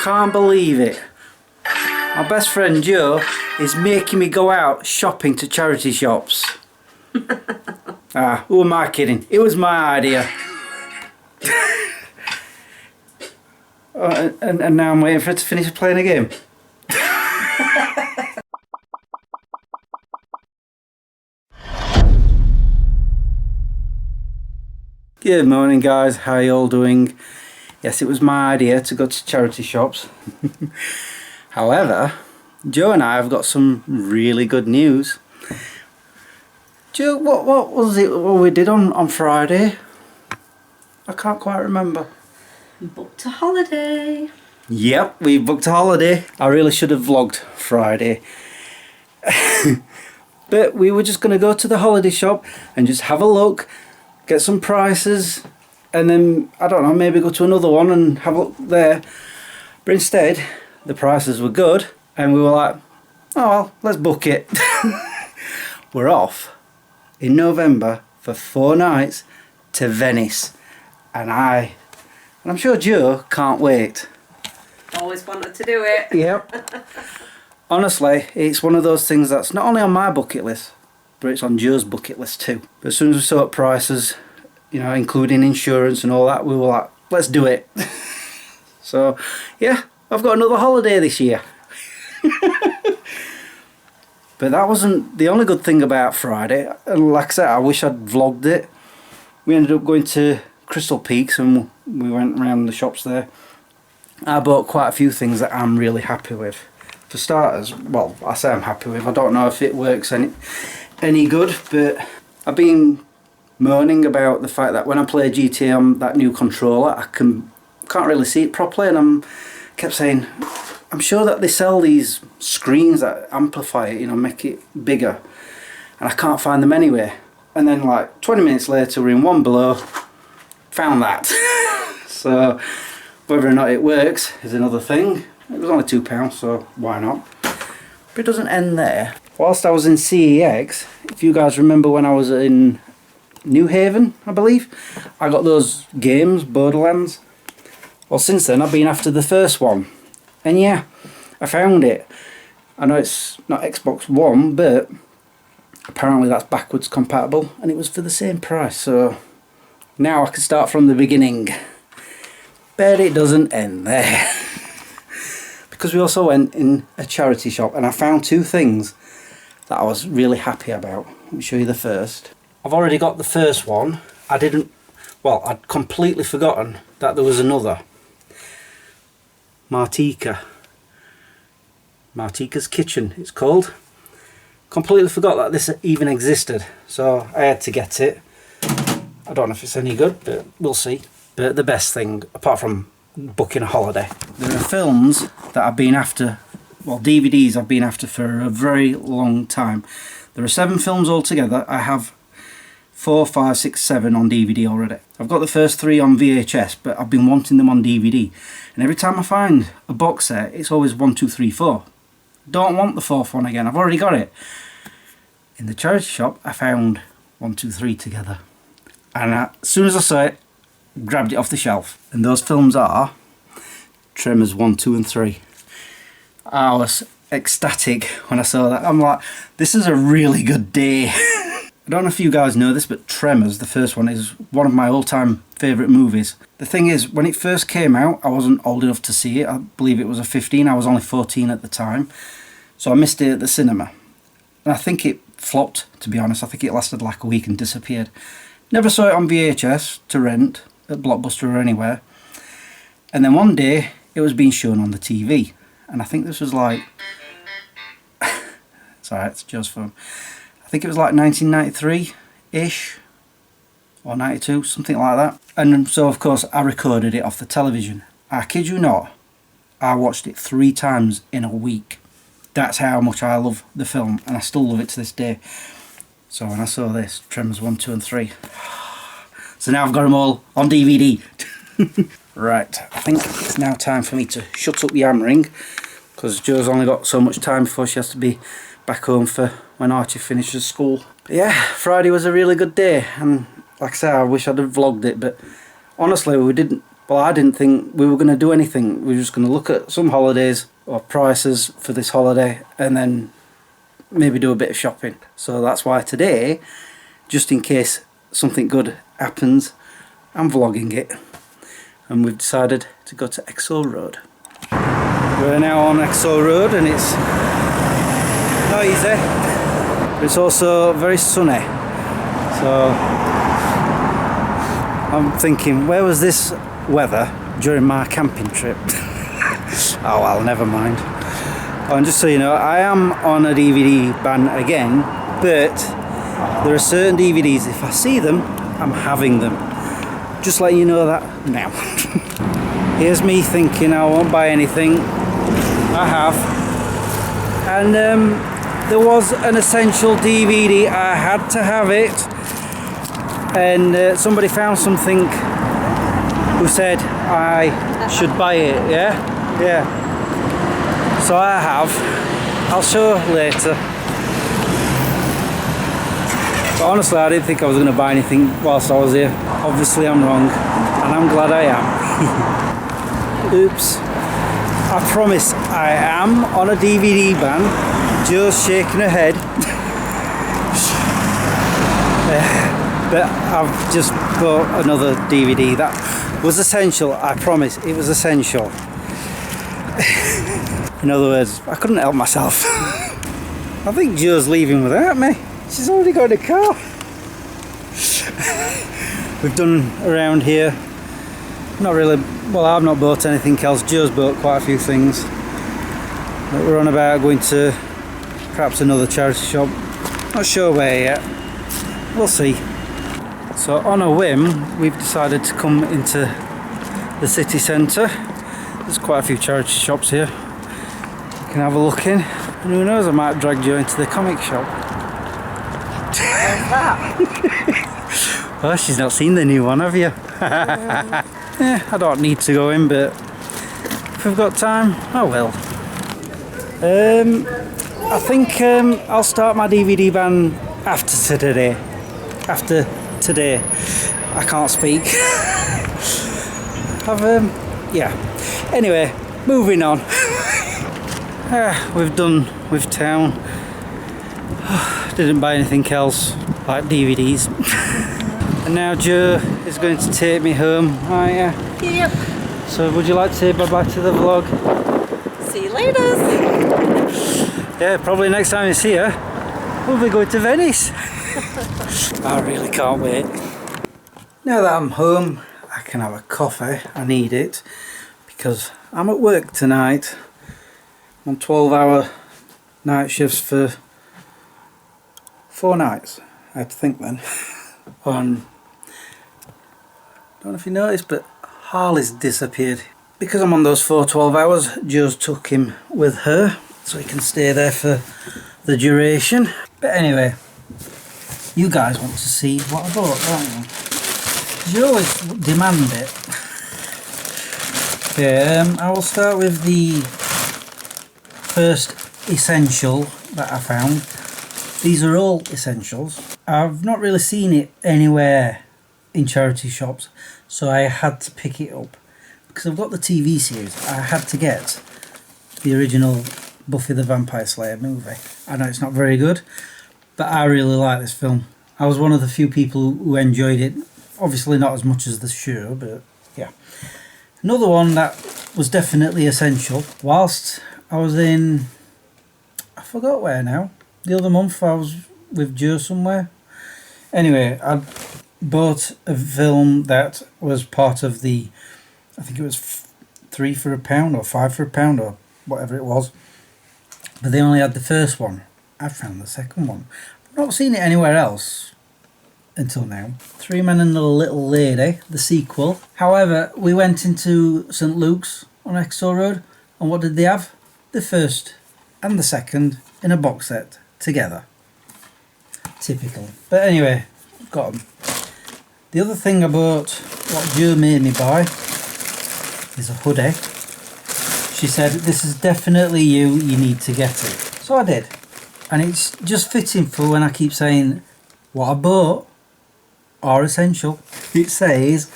can't believe it. My best friend Joe is making me go out shopping to charity shops. Who am I kidding? It was my idea. And now I'm waiting for it to finish playing a game. Good morning guys, how are you all doing? Yes, it was my idea to go to charity shops. However, Joe and I have got some really good news. Joe, what was it what we did on Friday? I can't quite remember. We booked a holiday. Yep, we booked a holiday. I really should have vlogged Friday. But we were just going to go to the holiday shop and just have a look, get some prices, and then, I don't know, maybe go to another one and have a look there. But instead, the prices were good, and we were like, oh well, let's book it. We're off in November for 4 nights to Venice, and I'm sure Joe can't wait. Always wanted to do it. Yep. Honestly, it's one of those things that's not only on my bucket list, but it's on Joe's bucket list too. But as soon as we saw prices, you know, including insurance and all that, we were like, let's do it. So, yeah, I've got another holiday this year. But that wasn't the only good thing about Friday. Like I said, I wish I'd vlogged it. We ended up going to Crystal Peaks and we went around the shops there. I bought quite a few things that I'm really happy with. For starters, well, I say I'm happy with, I don't know if it works any good, but I've been moaning about the fact that when I play GTA on that new controller, I can't really see it properly, and kept saying, I'm sure that they sell these screens that amplify it, you know, make it bigger, and I can't find them anywhere. And then like 20 minutes later, we're in One Below, found that. So whether or not it works is another thing. It was only £2, so why not? But it doesn't end there. Whilst I was in CEX, if you guys remember when I was in New Haven, I believe, I got those games, Borderlands. Well, since then I've been after the first one. And yeah, I found it. I know it's not Xbox One, but apparently that's backwards compatible, and it was for the same price, so now I can start from the beginning. But it doesn't end there. Because we also went in a charity shop and I found 2 things that I was really happy about. Let me show you the first. I've already got the first one. I'd completely forgotten that there was another. Martika's Kitchen, it's called. Completely forgot that this even existed, so I had to get it. I don't know if it's any good, but we'll see. But the best thing, apart from booking a holiday, there are films that I've been after, well, DVDs I've been after for a very long time. There are 7 films altogether. I have 4, 5, 6, 7 on DVD already. I've got the first 3 on VHS, but I've been wanting them on DVD. And every time I find a box set, it's always 1, 2, 3, 4. Don't want the 4th one again, I've already got it. In the charity shop, I found 1, 2, 3 together. And as soon as I saw it, grabbed it off the shelf. And those films are Tremors 1, 2 and 3. I was ecstatic when I saw that. I'm like, this is a really good day. I don't know if you guys know this, but Tremors, the first one, is one of my all-time favourite movies. The thing is, when it first came out, I wasn't old enough to see it. I believe it was a 15. I was only 14 at the time. So I missed it at the cinema. And I think it flopped, to be honest. I think it lasted like a week and disappeared. Never saw it on VHS to rent at Blockbuster or anywhere. And then one day, it was being shown on the TV. And I think this was like... it's alright, it's Joe's phone. I think it was like 1993-ish. Or 92, something like that. And so, of course, I recorded it off the television. I kid you not, I watched it 3 times in a week. That's how much I love the film, and I still love it to this day. So when I saw this, Tremors 1, 2 and 3. So now I've got them all on DVD. Right, I think it's now time for me to shut up yammering, because Joe's only got so much time before she has to be back home for when Archie finishes school. But yeah, Friday was a really good day, and like I said, I wish I'd have vlogged it, but honestly we didn't But I didn't think we were going to do anything. We were just going to look at some holidays or prices for this holiday and then maybe do a bit of shopping. So that's why today, just in case something good happens, I'm vlogging it. And we've decided to go to Exhall Road. We're now on Exhall Road and it's noisy, but it's also very sunny. So I'm thinking, where was this weather during my camping trip? Oh well, never mind. Oh, and just so you know, I am on a DVD ban again, but there are certain DVDs, if I see them, I'm having them. Just letting you know that now. Here's me thinking I won't buy anything. I have. And there was an essential DVD, I had to have it. And somebody found something who said I should buy it, yeah? Yeah. So I have. I'll show later. But honestly, I didn't think I was going to buy anything whilst I was here. Obviously I'm wrong, and I'm glad I am. Oops. I promise I am on a DVD ban. Jo's shaking her head. But I've just bought another DVD. That was essential, I promise. It was essential. In other words, I couldn't help myself. I think Jo's leaving without me. She's already got a car. We've done around here. Not really, well, I've not bought anything else. Jo's bought quite a few things. But we're on about going to perhaps another charity shop. Not sure where yet. We'll see. So on a whim, we've decided to come into the city centre. There's quite a few charity shops here. You can have a look in. And who knows, I might drag Jo into the comic shop. Where's that? Well, she's not seen the new one, have you? Yeah, I don't need to go in, but if we've got time, I will. I think I'll start my DVD ban after today. After today. I can't speak. Yeah. Anyway, moving on. We've done with town. Didn't buy anything else like DVDs. And now Jo is going to take me home, aren't you? Yep. So would you like to say bye-bye to the vlog? See you later. Yeah, probably next time you see her, we'll be going to Venice. I really can't wait. Now that I'm home, I can have a coffee. I need it because I'm at work tonight. I'm on 12-hour night shifts for 4 nights. I had to think then. On, don't know if you noticed, but Harley's disappeared. Because I'm on those 4 12 hours, Jo's took him with her so he can stay there for the duration. But anyway, you guys want to see what I bought, don't you? You always demand it. Okay, I will start with the first essential that I found. These are all essentials. I've not really seen it anywhere in charity shops, so I had to pick it up. Because I've got the TV series, I had to get the original Buffy the Vampire Slayer movie. I know it's not very good, but I really like this film. I was one of the few people who enjoyed it. Obviously not as much as the show, but yeah. Another one that was definitely essential, whilst I was in, I forgot where now, the other month I was with Jo somewhere. Anyway, I bought a film that was part of the, I think it was £3 for £1 or £5 for £1 or whatever it was. But they only had the first one. I found the second one. I've not seen it anywhere else until now. Three Men and a Little Lady, the sequel. However, we went into St Luke's on Exhall Road, and what did they have? The first and the second in a box set together. Typical. But anyway, got them. The other thing I bought, what Jo made me buy, is a hoodie. She said, this is definitely you need to get it. So I did. And it's just fitting for when I keep saying what I bought are essential. It says,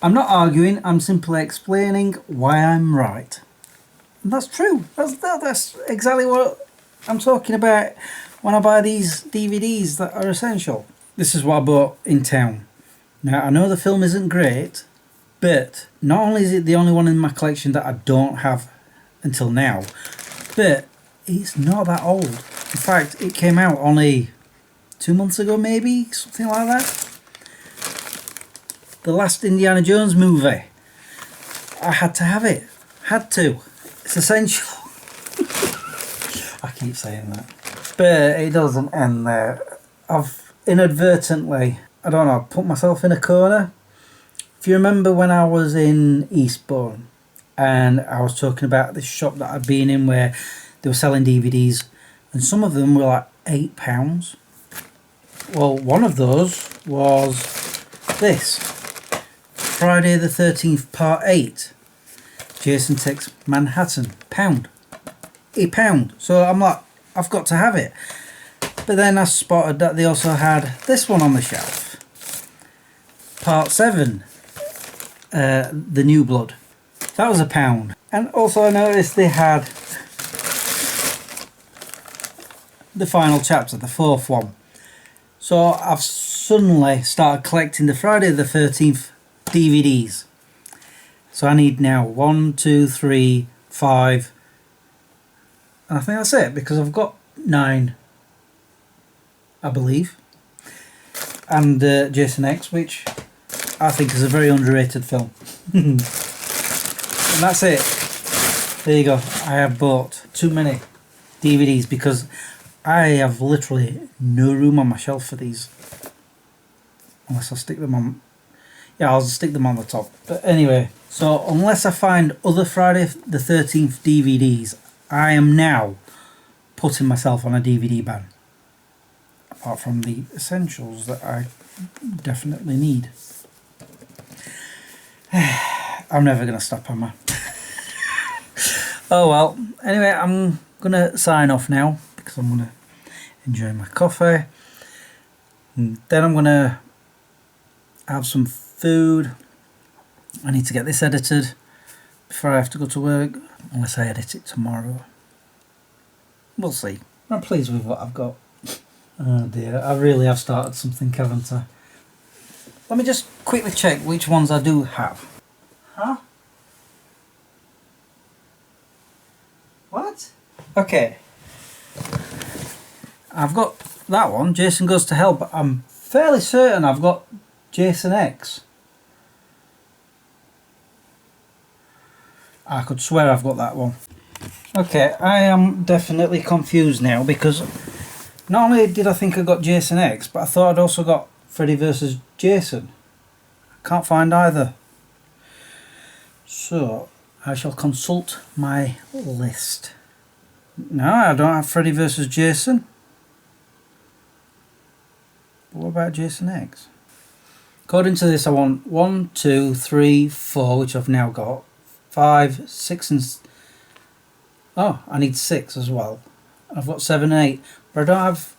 I'm not arguing, I'm simply explaining why I'm right. And that's true. That's exactly what I'm talking about when I buy these DVDs that are essential. This is what I bought in town. Now, I know the film isn't great, but not only is it the only one in my collection that I don't have until now, but it's not that old. In fact, it came out only 2 months ago, maybe, something like that. The last Indiana Jones movie. I had to have it. Had to. It's essential. I keep saying that. But it doesn't end there. I've inadvertently, I don't know, put myself in a corner. If you remember when I was in Eastbourne and I was talking about this shop that I'd been in where they were selling DVDs and some of them were like £8. Well, one of those was this. Friday the 13th Part 8. Jason Takes Manhattan. £1. So I'm like, I've got to have it. But then I spotted that they also had this one on the shelf. Part 7. The New Blood. That was £1. And also I noticed they had the final chapter, the 4th one. So I've suddenly started collecting the Friday the 13th DVDs. So I need now 1, 2, 3, 5. And I think that's it because I've got 9, I believe. And Jason X, which I think is a very underrated film. And that's it. There you go. I have bought too many DVDs because I have literally no room on my shelf for these. Unless I stick them on... Yeah, I'll stick them on the top. But anyway, so unless I find other Friday the 13th DVDs, I am now putting myself on a DVD ban. Apart from the essentials that I definitely need. I'm never going to stop, am I? Oh well. Anyway, I'm going to sign off now because I'm going to enjoy my coffee. And then I'm going to have some food. I need to get this edited before I have to go to work, unless I edit it tomorrow. We'll see. I'm pleased with what I've got. Oh dear, I really have started something, haven't I? Let me just quickly check which ones I do have. Huh? What? Okay. I've got that one, Jason Goes to Hell, but I'm fairly certain I've got Jason X. I could swear I've got that one. Okay, I am definitely confused now because not only did I think I got Jason X, but I thought I'd also got Freddy vs. Jason. I can't find either. So, I shall consult my list. No, I don't have Freddy vs. Jason. But what about Jason X? According to this, I want 1, 2, 3, 4, which I've now got. 5, 6 and... Oh, I need 6 as well. I've got 7 and 8. But I don't have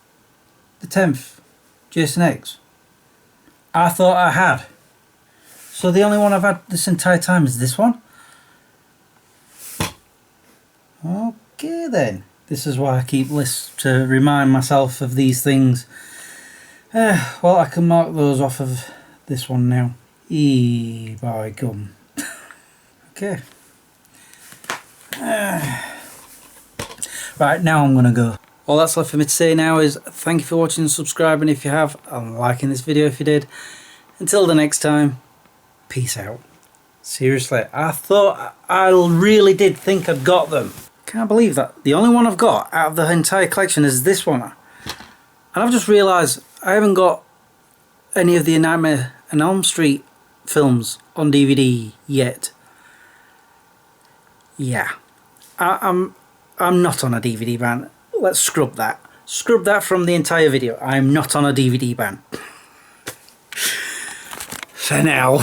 the 10th, Jason X. I thought I had. So the only one I've had this entire time is this one? Okay then. This is why I keep lists to remind myself of these things. Well, I can mark those off of this one now. By gum. Okay. Right, now I'm going to go. All that's left for me to say now is thank you for watching and subscribing if you have, and liking this video if you did. Until the next time, peace out. Seriously, I really did think I'd got them. Can't believe that. The only one I've got out of the entire collection is this one. And I've just realised I haven't got any of the Nightmare on Elm Street films on DVD yet. Yeah. I'm not on a DVD ban. Let's scrub that. Scrub that from the entire video. I'm not on a DVD ban. For now.